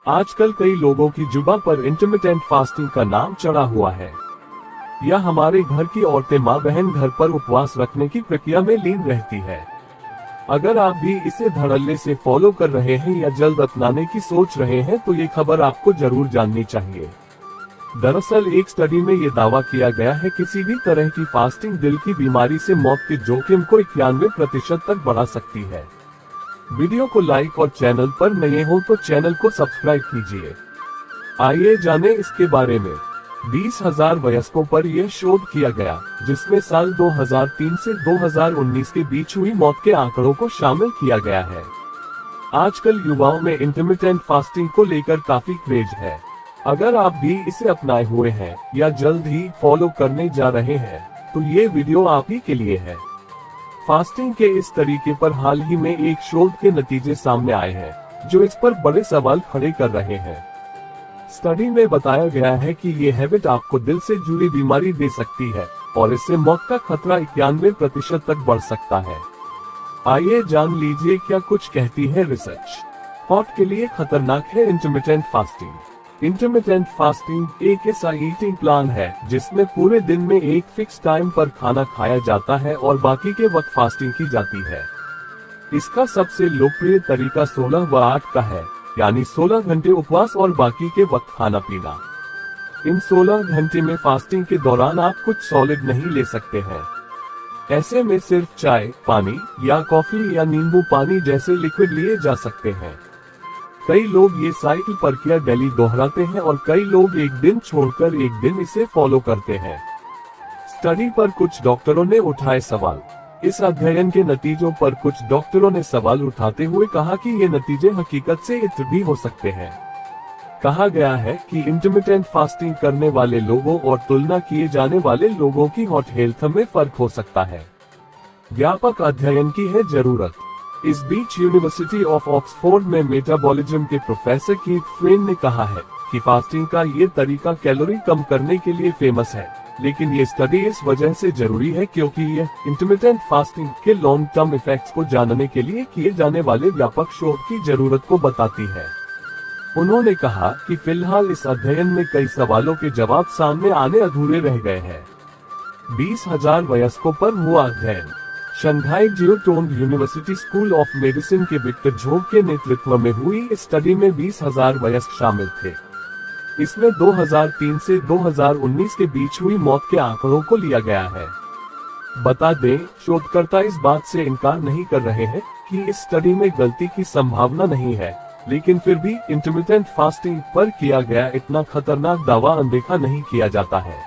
आजकल कई लोगों की जुबान पर इंटरमिटेंट फास्टिंग का नाम चढ़ा हुआ है। यह हमारे घर की औरतें माँ बहन घर पर उपवास रखने की प्रक्रिया में लीन रहती है। अगर आप भी इसे धड़ल्ले से फॉलो कर रहे हैं या जल्द अपनाने की सोच रहे हैं तो ये खबर आपको जरूर जाननी चाहिए। दरअसल एक स्टडी में ये दावा किया गया है किसी भी तरह की फास्टिंग दिल की बीमारी से मौत के जोखिम को 91% तक बढ़ा सकती है। वीडियो को लाइक और चैनल पर नए हो तो चैनल को सब्सक्राइब कीजिए। आइए जाने इसके बारे में। 20,000 वयस्कों पर यह शोध किया गया, जिसमें साल 2003 से 2019 के बीच हुई मौत के आंकड़ों को शामिल किया गया है। आजकल युवाओं में इंटरमिटेंट फास्टिंग को लेकर काफी क्रेज है। अगर आप भी इसे अपनाए हुए हैं या जल्द ही फॉलो करने जा रहे हैं तो ये वीडियो आप ही के लिए है। फास्टिंग के इस तरीके पर हाल ही में एक शोध के नतीजे सामने आए हैं जो इस पर बड़े सवाल खड़े कर रहे हैं। स्टडी में बताया गया है कि ये हैबिट आपको दिल से जुड़ी बीमारी दे सकती है और इससे मौत का खतरा 91% तक बढ़ सकता है। आइए जान लीजिए क्या कुछ कहती है रिसर्च। हार्ट के लिए खतरनाक है इंटरमिटेंट फास्टिंग। इंटरमिटेंट फास्टिंग एक ऐसा ईटिंग प्लान है जिसमें पूरे दिन में एक फिक्स टाइम पर खाना खाया जाता है और बाकी के वक्त फास्टिंग की जाती है। इसका सबसे लोकप्रिय तरीका 16/8 का है, यानी 16 घंटे उपवास और बाकी के वक्त खाना पीना। इन 16 घंटे में फास्टिंग के दौरान आप कुछ सॉलिड नहीं ले सकते हैं। ऐसे में सिर्फ चाय, पानी या कॉफी या नींबू पानी जैसे लिक्विड लिए जा सकते हैं। कई लोग ये साइकिल प्रक्रिया डेली दोहराते हैं और कई लोग एक दिन छोड़कर एक दिन इसे फॉलो करते हैं। स्टडी पर कुछ डॉक्टरों ने उठाए सवाल। इस अध्ययन के नतीजों पर कुछ डॉक्टरों ने सवाल उठाते हुए कहा कि ये नतीजे हकीकत से इत्र भी हो सकते हैं। कहा गया है कि इंटरमिटेंट फास्टिंग करने वाले लोगों और तुलना किए जाने वाले लोगों की हार्ट हेल्थ में फर्क हो सकता है। व्यापक अध्ययन की है जरूरत। इस बीच यूनिवर्सिटी ऑफ ऑक्सफोर्ड में मेटाबॉलिज्म के प्रोफेसर कीथ फ्रेन ने कहा है कि फास्टिंग का ये तरीका कैलोरी कम करने के लिए फेमस है, लेकिन ये स्टडी इस वजह से जरूरी है क्योंकि यह इंटरमिटेंट फास्टिंग के लॉन्ग टर्म इफेक्ट्स को जानने के लिए किए जाने वाले व्यापक शोध की जरूरत को बताती है। उन्होंने कहा कि फिलहाल इस अध्ययन में कई सवालों के जवाब सामने आने अधूरे रह गए हैं। 20,000 वयस्कों पर हुआ अध्ययन। Shanghai Jiaotong university school of medicine के विक्टर झोंग के नेतृत्व में हुई इस स्टडी में 20,000 वयस्क शामिल थे। इसमें 2003 से 2019 के बीच हुई मौत के आंकड़ों को लिया गया है। बता दें, शोधकर्ता इस बात से इनकार नहीं कर रहे हैं कि इस स्टडी में गलती की संभावना नहीं है, लेकिन फिर भी इंटरमिटेंट फास्टिंग पर किया गया इतना खतरनाक दावा अनदेखा नहीं किया जाता है।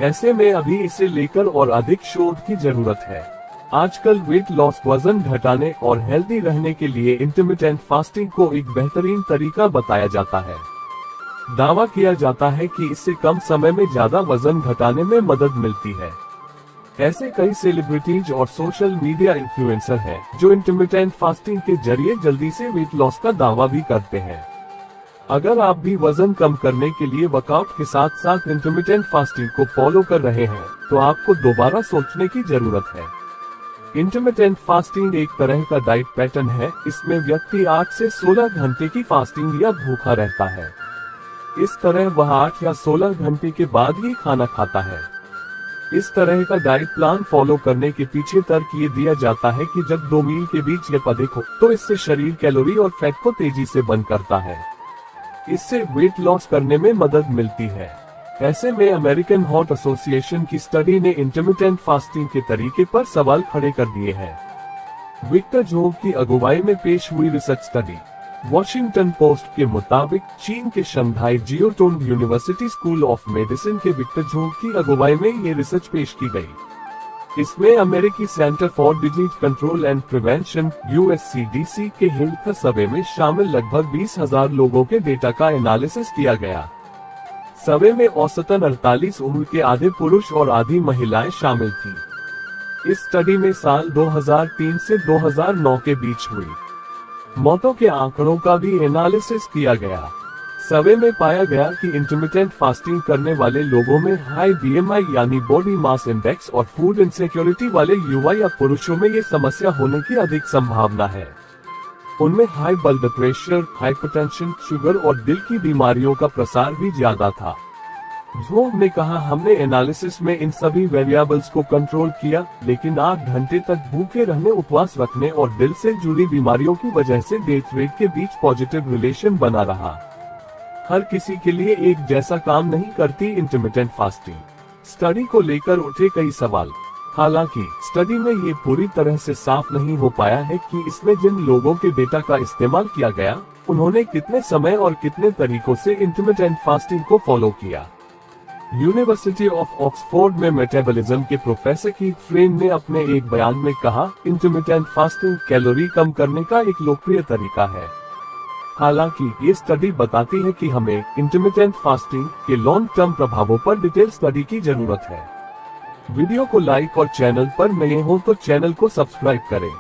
ऐसे में अभी इसे लेकर और अधिक शोध की जरूरत है। आजकल वेट लॉस, वजन घटाने और हेल्दी रहने के लिए इंटरमिटेंट फास्टिंग को एक बेहतरीन तरीका बताया जाता है। दावा किया जाता है कि इससे कम समय में ज्यादा वजन घटाने में मदद मिलती है। ऐसे कई सेलिब्रिटीज और सोशल मीडिया इन्फ्लुएंसर हैं जो इंटरमिटेंट फास्टिंग के जरिए जल्दी से वेट लॉस का दावा भी करते हैं। अगर आप भी वजन कम करने के लिए वर्कआउट के साथ साथ इंटरमिटेंट फास्टिंग को फॉलो कर रहे हैं तो आपको दोबारा सोचने की जरूरत है। इंटरमिटेंट फास्टिंग एक तरह का डाइट पैटर्न है। इसमें व्यक्ति 8 से 16 घंटे की फास्टिंग या भूखा रहता है। इस तरह वह 8 या 16 घंटे के बाद ही खाना खाता है। इस तरह का डाइट प्लान फॉलो करने के पीछे तर्क ये दिया जाता है कि जब 2 मील के बीच गैप अधिक हो तो इससे शरीर कैलोरी और फैट को तेजी से बर्न करता है। इससे वेट लॉस करने में मदद मिलती है। ऐसे में अमेरिकन हार्ट एसोसिएशन की स्टडी ने इंटरमिटेंट फास्टिंग के तरीके पर सवाल खड़े कर दिए हैं। विक्टर झोंग की अगुवाई में पेश हुई रिसर्च स्टडी। वॉशिंगटन पोस्ट के मुताबिक चीन के Shanghai Jiaotong university school of medicine के विक्टर झोंग की अगुवाई में ये रिसर्च पेश की गई। इसमें अमेरिकी centre for disease control and prevention USCDC के हेल्थ सर्वे में शामिल लगभग 20,000 लोगों के डेटा का एनालिसिस किया गया। सर्वे में औसतन 48 उम्र के आधे पुरुष और आधी महिलाएं शामिल थी। इस स्टडी में साल 2003 से 2009 के बीच हुई मौतों के आंकड़ों का भी एनालिसिस किया गया। सर्वे में पाया गया कि इंटरमिटेंट फास्टिंग करने वाले लोगों में हाई BMI यानी बॉडी मास इंडेक्स और फूड इनसिक्योरिटी वाले युवा या पुरुषों में ये समस्या होने की अधिक संभावना है। उनमें high blood pressure, hypertension, sugar और दिल की बीमारियों का प्रसार भी ज्यादा था। झोंग ने कहा, हमने एनालिसिस में इन सभी वेरिएबल्स को कंट्रोल किया, लेकिन 8 घंटे तक भूखे रहने, उपवास रखने और दिल से जुड़ी बीमारियों की वजह से डेथ रेट के बीच पॉजिटिव रिलेशन बना रहा। हर किसी के लिए एक जैसा काम नहीं करती इंटरमिटेंट फास्टिंग। स्टडी को लेकर उठे कई सवाल। हालांकि स्टडी में ये पूरी तरह से साफ नहीं हो पाया है कि इसमें जिन लोगों के डेटा का इस्तेमाल किया गया, उन्होंने कितने समय और कितने तरीकों से इंटरमिटेंट फास्टिंग को फॉलो किया। यूनिवर्सिटी ऑफ ऑक्सफोर्ड में मेटाबॉलिज्म के प्रोफेसर कीथ फ्रेन ने अपने एक बयान में कहा, इंटरमिटेंट फास्टिंग कैलोरी कम करने का एक लोकप्रिय तरीका है। हालांकि ये स्टडी बताती है कि हमें इंटरमिटेंट फास्टिंग के लॉन्ग टर्म प्रभावों पर डिटेल स्टडी की जरूरत है। वीडियो को लाइक और चैनल पर नए हो तो चैनल को सब्सक्राइब करें।